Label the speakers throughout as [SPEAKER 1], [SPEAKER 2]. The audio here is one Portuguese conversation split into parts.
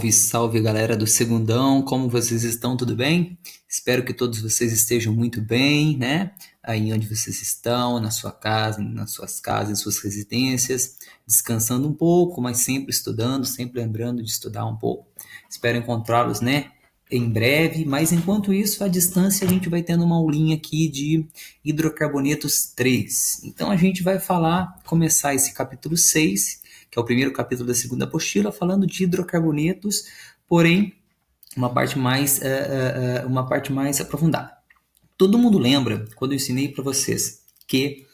[SPEAKER 1] Salve, salve galera do Segundão, como vocês estão? Tudo bem? Espero que todos vocês estejam muito bem, né? Aí onde vocês estão, na sua casa, nas suas casas, em suas residências, descansando um pouco, mas sempre estudando, sempre lembrando de estudar um pouco. Espero encontrá-los, né? Em breve, mas enquanto isso, à distância, a gente vai tendo uma aulinha aqui de hidrocarbonetos 3. Então a gente vai começar esse capítulo 6, que é o primeiro capítulo da segunda apostila, falando de hidrocarbonetos, porém uma parte mais aprofundada. Todo mundo lembra, quando eu ensinei para vocês, que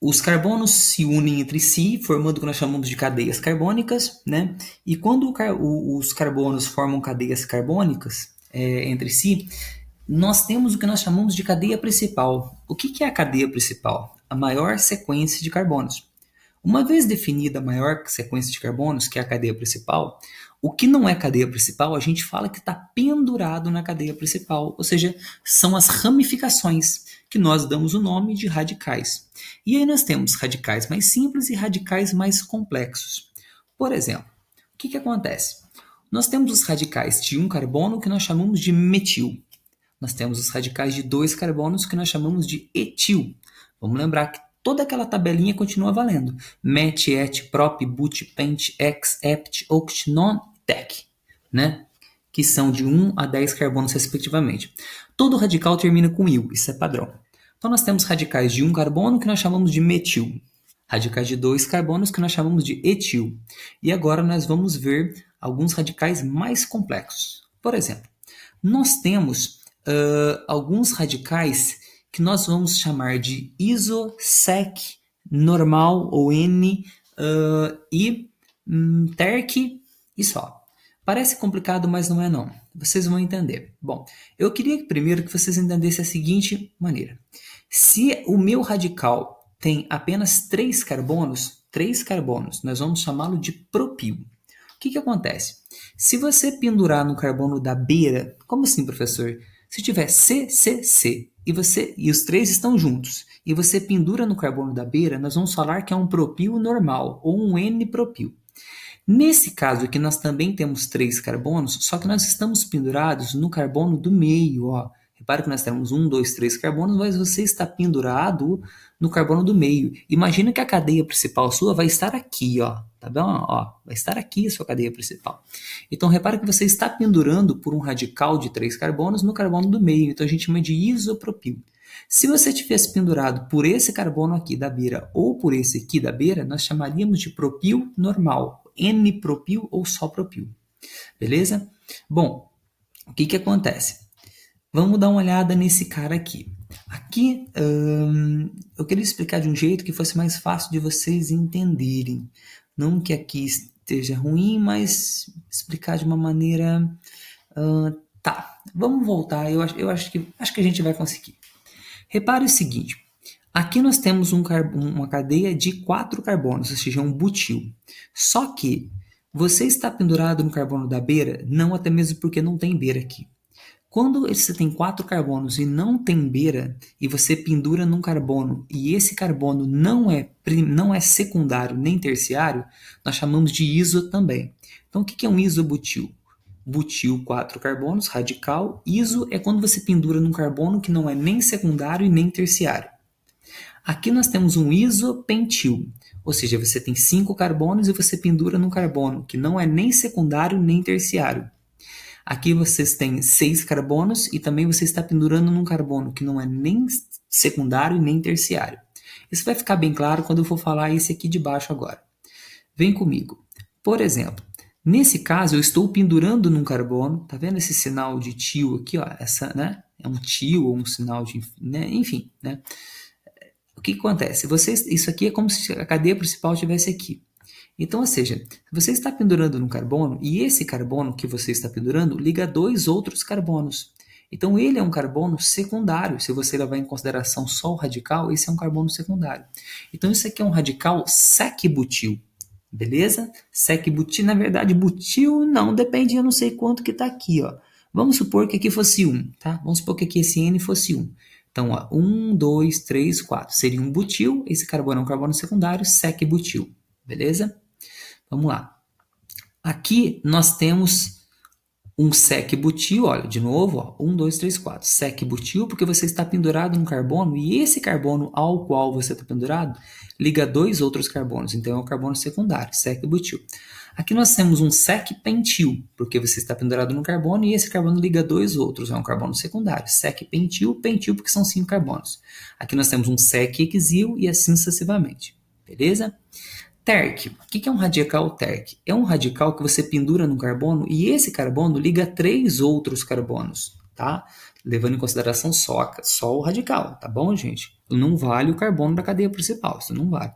[SPEAKER 1] os carbonos se unem entre si, formando o que nós chamamos de cadeias carbônicas, né? E quando os carbonos formam cadeias carbônicas entre si, nós temos o que nós chamamos de cadeia principal. O que é a cadeia principal? A maior sequência de carbonos. Uma vez definida a maior sequência de carbonos, que é a cadeia principal, o que não é cadeia principal, a gente fala que está pendurado na cadeia principal, ou seja, são as ramificações, que nós damos o nome de radicais. E aí nós temos radicais mais simples e radicais mais complexos. Por exemplo, o que acontece? Nós temos os radicais de um carbono que nós chamamos de metil. Nós temos os radicais de 2 carbonos que nós chamamos de etil. Vamos lembrar que toda aquela tabelinha continua valendo. Met, et, prop, but, pent, ex, ept, oct, non, tec, né? Que são de 1 a 10 carbonos respectivamente. Todo radical termina com il, isso é padrão. Então nós temos radicais de 1 carbono que nós chamamos de metil. Radicais de 2 carbonos que nós chamamos de etil. E agora nós vamos ver alguns radicais mais complexos. Por exemplo, nós temos alguns radicais que nós vamos chamar de iso, sec, normal ou N e terc e só. Parece complicado, mas não é não. Vocês vão entender. Bom, eu queria primeiro que vocês entendessem a seguinte maneira. Se o meu radical tem apenas 3 carbonos, nós vamos chamá-lo de propil. O que acontece? Se você pendurar no carbono da beira, como assim, professor? Se tiver C, C, C e os 3 estão juntos e você pendura no carbono da beira, nós vamos falar que é um propil normal ou um N-propil. Nesse caso aqui nós também temos 3 carbonos, só que nós estamos pendurados no carbono do meio. Ó. Repare que nós temos 1, 2, 3 carbonos, mas você está pendurado no carbono do meio. Imagina que a cadeia principal sua vai estar aqui, ó. Tá bom? Ó, vai estar aqui a sua cadeia principal. Então, repare que você está pendurando por um radical de 3 carbonos no carbono do meio. Então, a gente chama de isopropil. Se você tivesse pendurado por esse carbono aqui da beira ou por esse aqui da beira, nós chamaríamos de propil normal, N-propil ou só propil. Beleza? Bom, o que acontece? Vamos dar uma olhada nesse cara aqui. Aqui, eu queria explicar de um jeito que fosse mais fácil de vocês entenderem. Não que aqui esteja ruim, mas explicar de uma maneira... tá, vamos voltar. Eu acho que a gente vai conseguir. Repare o seguinte. Aqui nós temos uma cadeia de 4 carbonos, ou seja, um butil. Só que você está pendurado no carbono da beira, não até mesmo porque não tem beira aqui. Quando você tem 4 carbonos e não tem beira, e você pendura num carbono, e esse carbono não é secundário nem terciário, nós chamamos de iso também. Então, o que é um isobutil? Butil, 4 carbonos, radical. Iso é quando você pendura num carbono que não é nem secundário e nem terciário. Aqui nós temos um isopentil, ou seja, você tem 5 carbonos e você pendura num carbono que não é nem secundário nem terciário. Aqui vocês têm 6 carbonos e também você está pendurando num carbono que não é nem secundário nem terciário. Isso vai ficar bem claro quando eu for falar esse aqui de baixo agora. Vem comigo. Por exemplo, nesse caso eu estou pendurando num carbono, tá vendo esse sinal de tio aqui, ó, essa, né? É um tio ou um sinal de, né? Enfim, né? O que acontece? Isso aqui é como se a cadeia principal estivesse aqui. Então, ou seja, você está pendurando num carbono e esse carbono que você está pendurando liga 2 outros carbonos. Então, ele é um carbono secundário. Se você levar em consideração só o radical, esse é um carbono secundário. Então, isso aqui é um radical sec-butil. Beleza? Sec-butil, na verdade, butil não, depende, eu não sei quanto que está aqui. Ó. Vamos supor que aqui fosse 1. Tá? Vamos supor que aqui esse N fosse 1. Então, ó, 1, 2, 3, 4. Seria um butil. Esse carbono é um carbono secundário, sec-butil. Beleza? Vamos lá. Aqui nós temos um sec-butil, olha, de novo, ó, 1, 2, 3, 4. Sec-butil, porque você está pendurado num carbono, e esse carbono ao qual você está pendurado liga dois outros carbonos, então é um carbono secundário, sec-butil. Aqui nós temos um sec-pentil, porque você está pendurado num carbono e esse carbono liga dois outros, é um carbono secundário. Sec-pentil, pentil porque são 5 carbonos. Aqui nós temos um sec-hexil e assim sucessivamente, beleza? Terc. O que é um radical terc? É um radical que você pendura no carbono e esse carbono liga 3 outros carbonos, tá? Levando em consideração só o radical, tá bom, gente? Não vale o carbono da cadeia principal, isso não vale.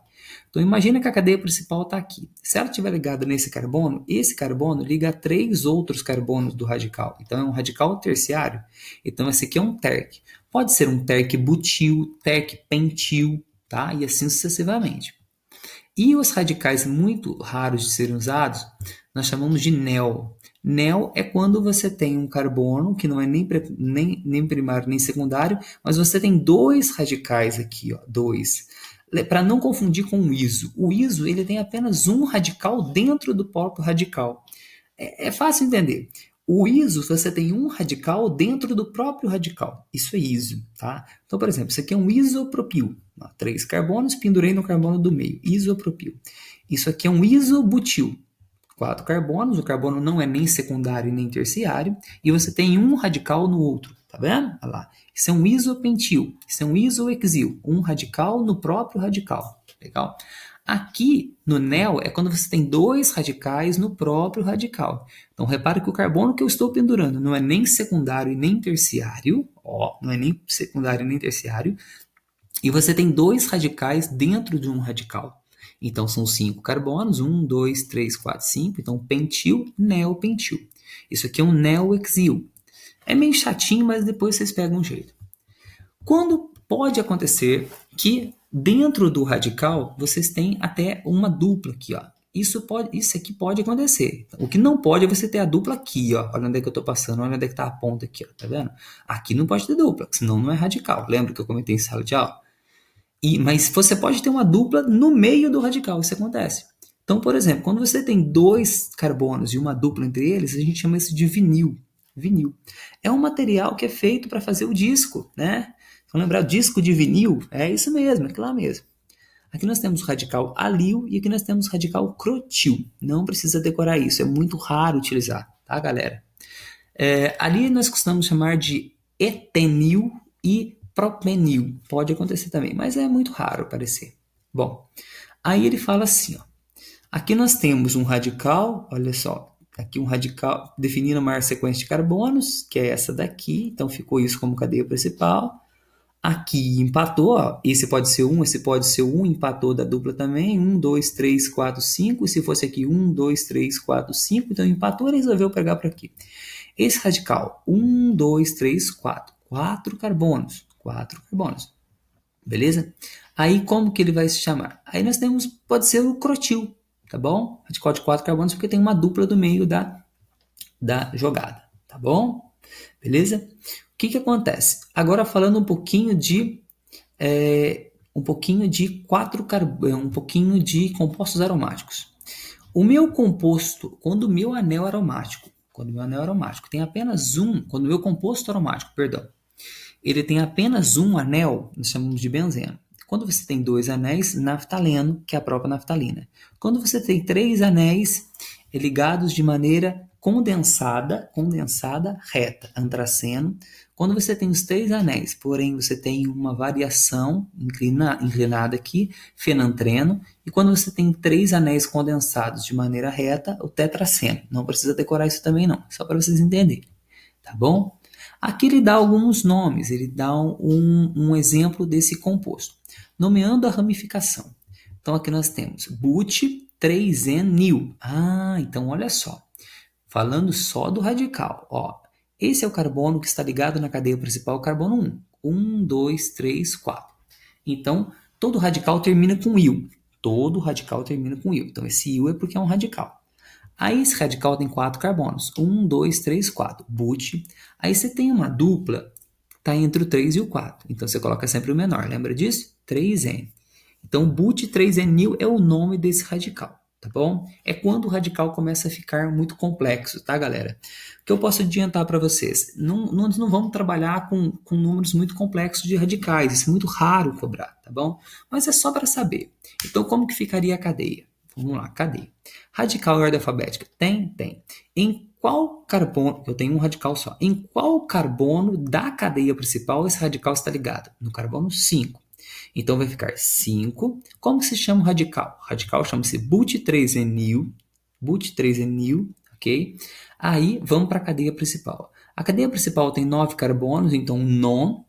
[SPEAKER 1] Então imagina que a cadeia principal está aqui. Se ela estiver ligada nesse carbono, esse carbono liga a 3 outros carbonos do radical. Então é um radical terciário. Então esse aqui é um terc. Pode ser um terc butil, terc pentil, tá? E assim sucessivamente. E os radicais muito raros de serem usados, nós chamamos de nel. Nel é quando você tem um carbono, que não é nem primário nem secundário, mas você tem dois radicais aqui, ó, dois. Para não confundir com o iso. O iso ele tem apenas um radical dentro do próprio radical. É fácil entender. O iso, você tem um radical dentro do próprio radical. Isso é iso, tá? Então, por exemplo, isso aqui é um isopropil. 3 carbonos, pendurei no carbono do meio. Isopropil. Isso aqui é um isobutil. 4 carbonos, o carbono não é nem secundário nem terciário, e você tem um radical no outro. Tá vendo? Olha lá. Isso é um isopentil. Isso é um isohexil. Um radical no próprio radical. Legal? Aqui no nel é quando você tem dois radicais no próprio radical. Então repare que o carbono que eu estou pendurando não é nem secundário e nem terciário, ó, não é nem secundário nem terciário, e você tem dois radicais dentro de um radical. Então são 5 carbonos, 1, 2, 3, 4, 5, então pentil, neopentil. Isso aqui é um neohexil. É meio chatinho, mas depois vocês pegam um jeito. Quando pode acontecer que dentro do radical vocês têm até uma dupla aqui, ó. Isso aqui pode acontecer. O que não pode é você ter a dupla aqui, ó. Olha onde é que eu estou passando, olha onde é que está a ponta aqui, ó. Tá vendo? Aqui não pode ter dupla, senão não é radical. Lembra que eu comentei em sala de aula? Mas você pode ter uma dupla no meio do radical, isso acontece. Então, por exemplo, quando você tem dois carbonos e uma dupla entre eles, a gente chama isso de vinil. Vinil. É um material que é feito para fazer o disco, né? Vamos lembrar, o disco de vinil? É isso mesmo, é aquilo lá mesmo. Aqui nós temos o radical alil e aqui nós temos o radical crotil. Não precisa decorar isso, é muito raro utilizar, tá, galera? Ali nós costumamos chamar de etenil e propenil. Pode acontecer também, mas é muito raro aparecer. Bom, aí ele fala assim, ó. Aqui nós temos um radical, olha só, aqui um radical definindo a maior sequência de carbonos, que é essa daqui, então ficou isso como cadeia principal. Aqui empatou, ó. Esse pode ser 1, esse pode ser 1, empatou da dupla também, 1, 2, 3, 4, 5, se fosse aqui 1, 2, 3, 4, 5, então empatou, ele resolveu pegar por aqui. Esse radical, 1, 2, 3, 4, 4 carbonos, beleza? Aí como que ele vai se chamar? Aí nós temos, pode ser o crotil, tá bom? Radical de 4 carbonos porque tem uma dupla do meio da jogada, tá bom? Beleza? O que acontece? Agora falando um pouquinho de compostos aromáticos. O meu composto, quando o meu anel aromático tem apenas quando o meu composto aromático, perdão, ele tem apenas um anel, nós chamamos de benzeno. Quando você tem 2 anéis, naftaleno, que é a própria naftalina. Quando você tem 3 anéis ligados de maneira condensada reta, antraceno. Quando você tem os 3 anéis, porém você tem uma variação inclinada aqui, fenantreno. E quando você tem 3 anéis condensados de maneira reta, o tetraceno. Não precisa decorar isso também não, só para vocês entenderem. Tá bom? Aqui ele dá alguns nomes, ele dá um exemplo desse composto, nomeando a ramificação. Então aqui nós temos but-3-enil. Então olha só, falando só do radical, ó, esse é o carbono que está ligado na cadeia principal, carbono 1. 1, 2, 3, 4. Então todo radical termina com il. Então esse il é porque é um radical. Aí esse radical tem 4 carbonos. 1, 2, 3, 4. But. Aí você tem uma dupla, está entre o 3 e o 4. Então você coloca sempre o menor. Lembra disso? 3N. Então but-3-enil é o nome desse radical. tá bom? É quando o radical começa a ficar muito complexo, tá, galera? O que eu posso adiantar para vocês? Nós não vamos trabalhar com números muito complexos de radicais, isso é muito raro cobrar, tá bom? Mas é só para saber. Então, como que ficaria a cadeia? Vamos lá, cadeia. Radical em ordem alfabética? Tem. Em qual carbono, eu tenho um radical só, em qual carbono da cadeia principal esse radical está ligado? No carbono 5. Então vai ficar 5. Como se chama o radical? O radical chama-se but3-enil, ok? Aí vamos para a cadeia principal. A cadeia principal tem 9 carbonos, então non.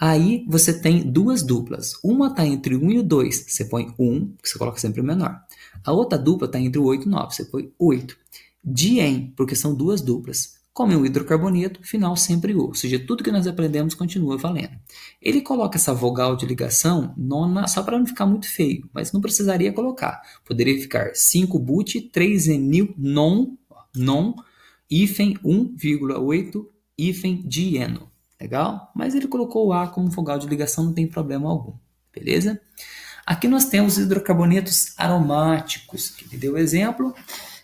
[SPEAKER 1] Aí você tem duas duplas. Uma está entre o 1 e o 2, você põe 1, que você coloca sempre o menor. A outra dupla está entre o 8 e o 9, você põe 8. Dien, porque são duas duplas. Como é um hidrocarboneto, final sempre O. Ou seja, tudo que nós aprendemos continua valendo. Ele coloca essa vogal de ligação nona só para não ficar muito feio, mas não precisaria colocar. Poderia ficar 5-but, 3-enil, non, hífen 1,8, hífen dieno. Legal? Mas ele colocou o A como vogal de ligação, não tem problema algum. Beleza? Aqui nós temos hidrocarbonetos aromáticos. Que me deu o exemplo. O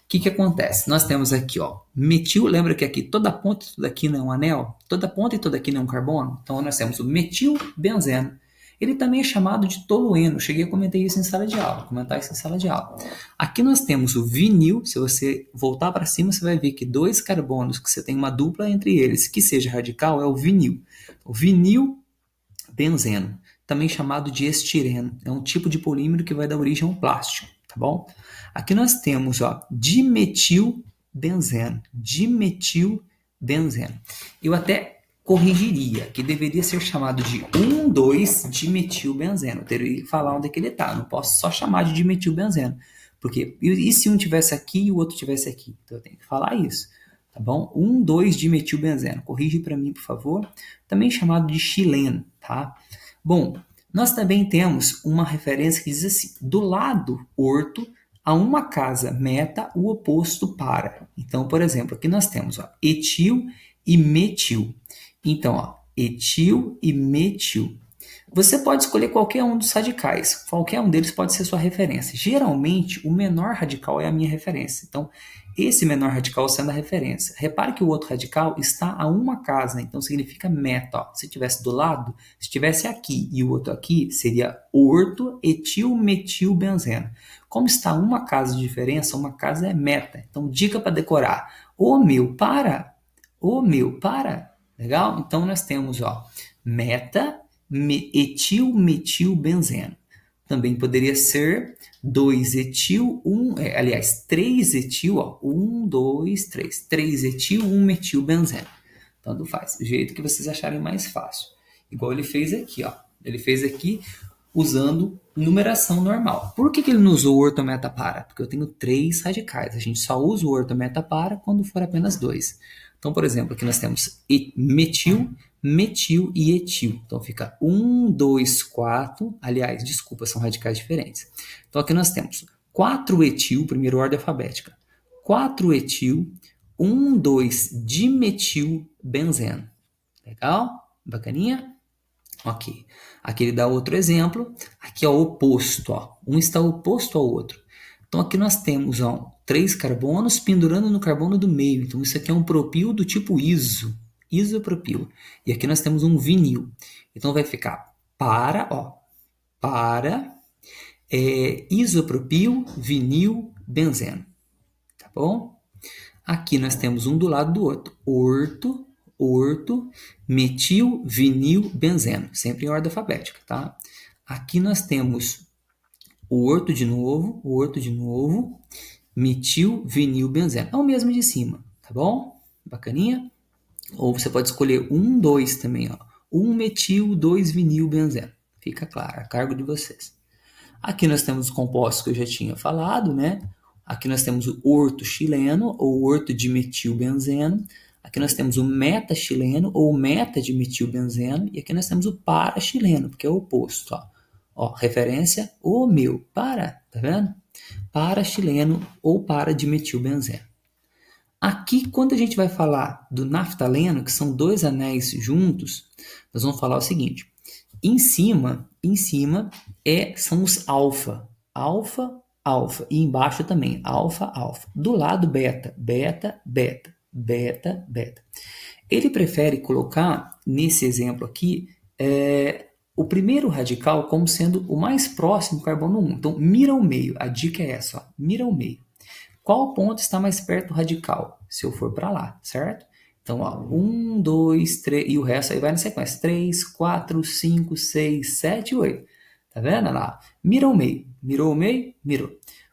[SPEAKER 1] que acontece? Nós temos aqui, ó, metil, lembra que aqui toda ponta e toda quina é um anel? Toda ponta e toda quina é um carbono? Então nós temos o metilbenzeno. Ele também é chamado de tolueno. Eu cheguei a comentar isso em sala de aula. Aqui nós temos o vinil. Se você voltar para cima, você vai ver que dois carbonos, que você tem uma dupla entre eles, que seja radical, é o vinil. O vinilbenzeno, também chamado de estireno. É um tipo de polímero que vai dar origem a um plástico, tá bom? Aqui nós temos, ó, dimetilbenzeno. Eu até corrigiria, que deveria ser chamado de 1,2-dimetilbenzeno. Eu teria que falar onde é que ele está. Não posso só chamar de dimetilbenzeno. Porque, e se um tivesse aqui e o outro tivesse aqui? Então eu tenho que falar isso. Tá bom? 1,2-dimetilbenzeno. Corrige para mim, por favor. Também chamado de xileno, tá? Bom, nós também temos uma referência que diz assim: do lado orto, a uma casa meta, o oposto para. Então, por exemplo, aqui nós temos, ó, etil e metil. Então, ó, etil e metil. Você pode escolher qualquer um dos radicais. Qualquer um deles pode ser sua referência. Geralmente, o menor radical é a minha referência. Então, esse menor radical sendo a referência. Repare que o outro radical está a uma casa, então significa meta. Ó. Se tivesse do lado, se tivesse aqui e o outro aqui, seria orto, etil, metil, benzeno. Como está a uma casa de diferença, uma casa é meta. Então, dica para decorar. Ô meu, para! Legal? Então, nós temos, ó, meta, etil, metil, benzeno. Também poderia ser 2-etil, 3-etil, ó, 1, 2, 3. 3-etil, 1-metil, benzeno. Tanto faz, do jeito que vocês acharem mais fácil. Igual ele fez aqui, ó. Ele fez aqui usando numeração normal. Por que ele não usou o ortometapara? Porque eu tenho 3 radicais. A gente só usa o ortometapara quando for apenas 2. Então, por exemplo, aqui nós temos metil, metil e etil. Então, fica 1, 2, 4. Aliás, desculpa, são radicais diferentes. Então, aqui nós temos 4-etil, primeira ordem alfabética. 4-etil, 1, 2, dimetil, benzeno. Legal? Bacaninha? Ok. Aqui ele dá outro exemplo. Aqui é o oposto, ó. Um está oposto ao outro. Então, aqui nós temos, ó, 3 carbonos pendurando no carbono do meio. Então, isso aqui é um propil do tipo isopropil. E aqui nós temos um vinil. Então, vai ficar isopropil, vinil, benzeno. Tá bom? Aqui nós temos um do lado do outro. Orto, metil, vinil, benzeno. Sempre em ordem alfabética, tá? Aqui nós temos o orto de novo, metil, vinil, benzeno. É o mesmo de cima, tá bom? Bacaninha? Ou você pode escolher 1, 2 também, ó. 1 metil, 2 vinil, benzeno. Fica claro, a cargo de vocês. Aqui nós temos os compostos que eu já tinha falado, né? Aqui nós temos o orto chileno, ou orto de metil, benzeno. Aqui nós temos o meta-chileno, ou meta-dimetilbenzeno. E aqui nós temos o para-chileno, porque é o oposto, ó. Ó, referência, o meu, tá vendo? Para-chileno ou para-dimetilbenzeno. Aqui, quando a gente vai falar do naftaleno, que são 2 anéis juntos, nós vamos falar o seguinte. Em cima são os alfa alfa. E embaixo também, alfa, alfa. Do lado, beta, beta, beta, beta, beta. Ele prefere colocar, nesse exemplo aqui, o primeiro radical como sendo o mais próximo do carbono 1. Então, mira o meio. A dica é essa, ó, mira o meio. Qual ponto está mais perto do radical? Se eu for para lá, certo? Então, ó, 1, 2, 3, e o resto aí vai na sequência. 3, 4, 5, 6, 7, 8. Tá vendo? Olha lá. Mira o meio. Mirou o meio? Mirou.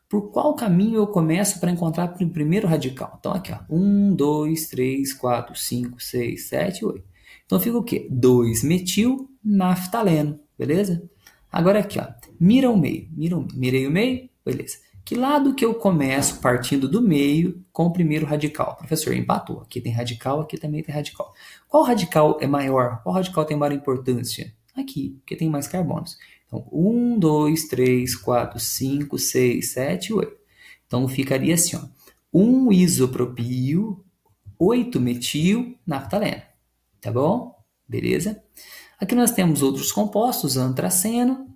[SPEAKER 1] Por qual caminho eu começo para encontrar o primeiro radical? Então, aqui, ó. 1, 2, 3, 4, 5, 6, 7, 8. Então, fica o quê? 2-metil-naftaleno. Beleza? Agora aqui, ó. Mira o meio. Mirei o meio? Beleza. Que lado que eu começo partindo do meio com o primeiro radical? Professor, empatou. Aqui tem radical, aqui também tem radical. Qual radical é maior? Qual radical tem maior importância? Aqui, porque tem mais carbonos. Então, 1, 2, 3, 4, 5, 6, 7, 8. Então, ficaria assim, ó. 1 isopropil, 8 metil naftaleno. Tá bom? Beleza? Aqui nós temos outros compostos, antraceno.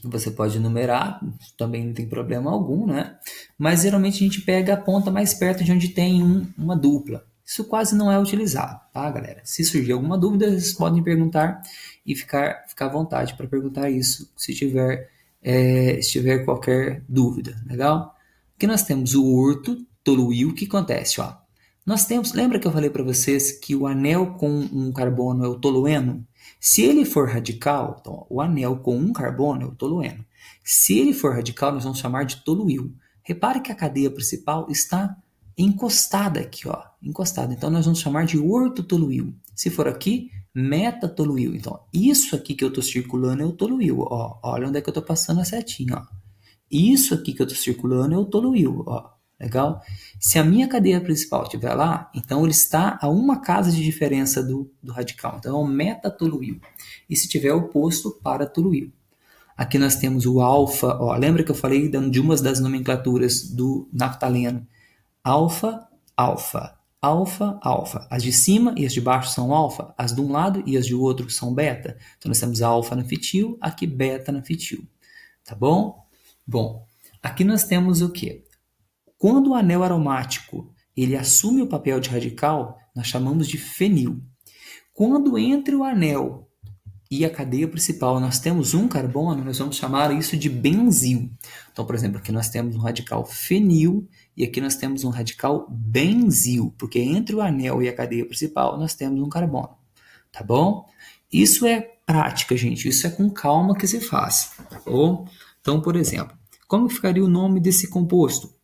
[SPEAKER 1] Você pode numerar, também não tem problema algum, né? Mas geralmente a gente pega a ponta mais perto de onde tem uma dupla. Isso quase não é utilizado, tá, galera? Se surgir alguma dúvida, vocês podem perguntar e ficar à vontade para perguntar isso se tiver qualquer dúvida, legal? Aqui nós temos o orto, toluil. O que acontece, ó? Nós temos, lembra que eu falei para vocês que o anel com um carbono é o tolueno? Se ele for radical, então o anel com um carbono é o tolueno. Se ele for radical, nós vamos chamar de toluil. Repare que a cadeia principal está encostada aqui, ó, encostada. Então nós vamos chamar de ortotoluil. Se for aqui, metatoluil. Então isso aqui que eu estou circulando é o toluil. Ó, olha onde é que eu estou passando a setinha. Ó. Isso aqui que eu estou circulando é o toluil. Ó. Legal? Se a minha cadeia principal estiver lá, então ele está a uma casa de diferença do radical. Então é o metatoluil. E se tiver oposto, paratoluil. Aqui nós temos o alfa. Ó, lembra que eu falei de uma das nomenclaturas do naftaleno? Alfa, alfa, alfa, alfa. As de cima e as de baixo são alfa. As de um lado e as de outro são beta. Então nós temos alfa nafitil, aqui beta nafitil. Tá bom? Bom, aqui nós temos o quê? Quando o anel aromático ele assume o papel de radical, nós chamamos de fenil. Quando entre o anel e a cadeia principal nós temos um carbono, nós vamos chamar isso de benzil. Então, por exemplo, aqui nós temos um radical fenil e aqui nós temos um radical benzil, porque entre o anel e a cadeia principal nós temos um carbono. Tá bom? Isso é prática, gente. Isso é com calma que se faz. Tá bom? Então, por exemplo, como ficaria o nome desse composto?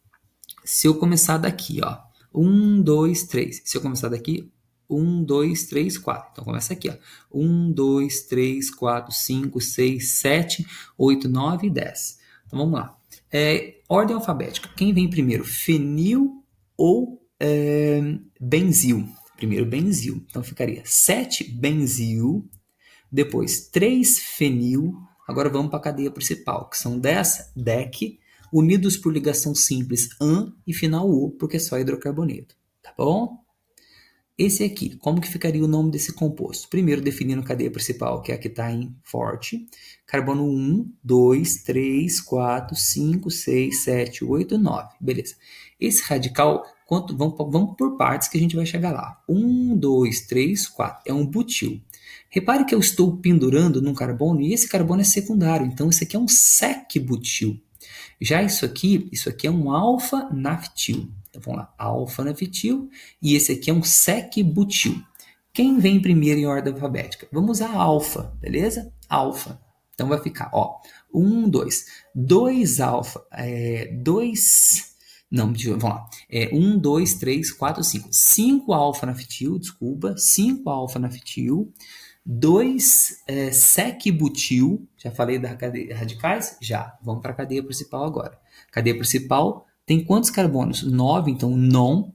[SPEAKER 1] Se eu começar daqui, ó, 1, 2, 3. Se eu começar daqui, 1, 2, 3, 4. Então, começa aqui, ó. 1, 2, 3, 4, 5, 6, 7, 8, 9 e 10. Então, vamos lá. Ordem alfabética. Quem vem primeiro? Fenil ou benzil? Primeiro, benzil. Então, ficaria 7 benzil, depois 3 fenil. Agora, vamos para a cadeia principal, que são 10 dec, unidos por ligação simples AN e final O, porque é só hidrocarboneto. Tá bom? Esse aqui, como que ficaria o nome desse composto? Primeiro, definindo a cadeia principal, que é a que está em forte. Carbono 1, 2, 3, 4, 5, 6, 7, 8, 9. Beleza. Esse radical, vamos por partes que a gente vai chegar lá. 1, 2, 3, 4. É um butil. Repare que eu estou pendurando num carbono e esse carbono é secundário. Então, esse aqui é um sec-butil. Já isso aqui é um alfa-naftil. Então vamos lá, alfa-naftil. E esse aqui é um sec-butil. Quem vem primeiro em ordem alfabética? Vamos usar alfa, beleza? Alfa. Então vai ficar, ó, 1, 2. 2 alfa, 2... Não, vamos lá. 1, 2, 3, 4, 5. 5 alfa-naftil, desculpa. 5 alfa-naftil. 2 sec-butil, já falei da cadeia radicais? Já. Vamos para a cadeia principal agora. Cadeia principal tem quantos carbonos? 9, então non.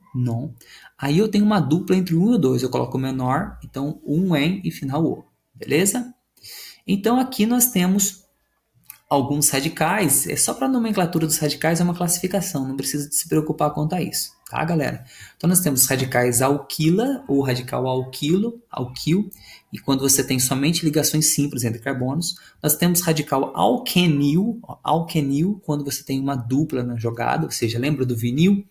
[SPEAKER 1] Aí eu tenho uma dupla entre 1 e 2, eu coloco o menor, então 1 em e final O. Beleza? Então aqui nós temos Alguns radicais, é só para a nomenclatura dos radicais, é uma classificação, não precisa se preocupar quanto a isso, tá, galera? Então nós temos radicais alquila, ou radical alquil, e quando você tem somente ligações simples entre carbonos. Nós temos radical alquenil, quando você tem uma dupla na jogada, ou seja, lembra do vinil?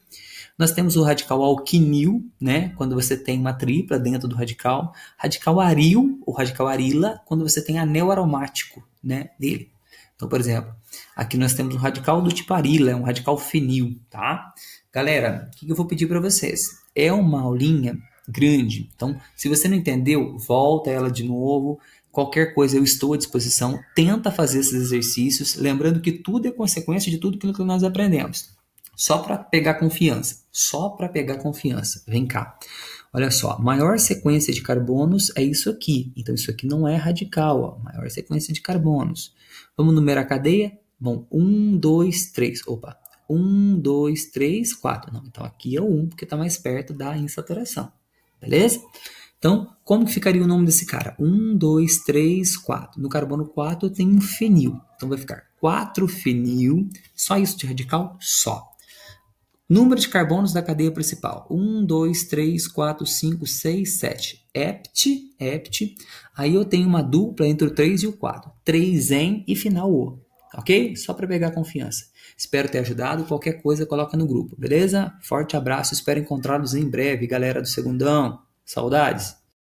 [SPEAKER 1] Nós temos o radical alquinil, né, quando você tem uma tripla dentro do radical. Radical aril, ou radical arila, quando você tem anel aromático, né, dele. Então, por exemplo, aqui nós temos um radical do tipo arila, é um radical fenil, tá? Galera, o que eu vou pedir para vocês? É uma aulinha grande, então se você não entendeu, volta ela de novo. Qualquer coisa eu estou à disposição, tenta fazer esses exercícios, lembrando que tudo é consequência de tudo aquilo que nós aprendemos. Só para pegar confiança, Vem cá. Olha só, maior sequência de carbonos é isso aqui. Então isso aqui não é radical, ó. Maior sequência de carbonos. Vamos numerar a cadeia? Bom, 1, 2, 3. Opa, 1, 2, 3, 4. Não, então aqui é o 1, porque está mais perto da insaturação. Beleza? Então, como que ficaria o nome desse cara? 1, 2, 3, 4. No carbono 4 tem um fenil. Então vai ficar 4-fenil. Só isso de radical? Só. Número de carbonos da cadeia principal. 1, 2, 3, 4, 5, 6, 7. Hept. Aí eu tenho uma dupla entre o 3 e o 4. 3-en e final O. Ok? Só para pegar confiança. Espero ter ajudado. Qualquer coisa, coloca no grupo. Beleza? Forte abraço. Espero encontrá-los em breve, galera do Segundão. Saudades.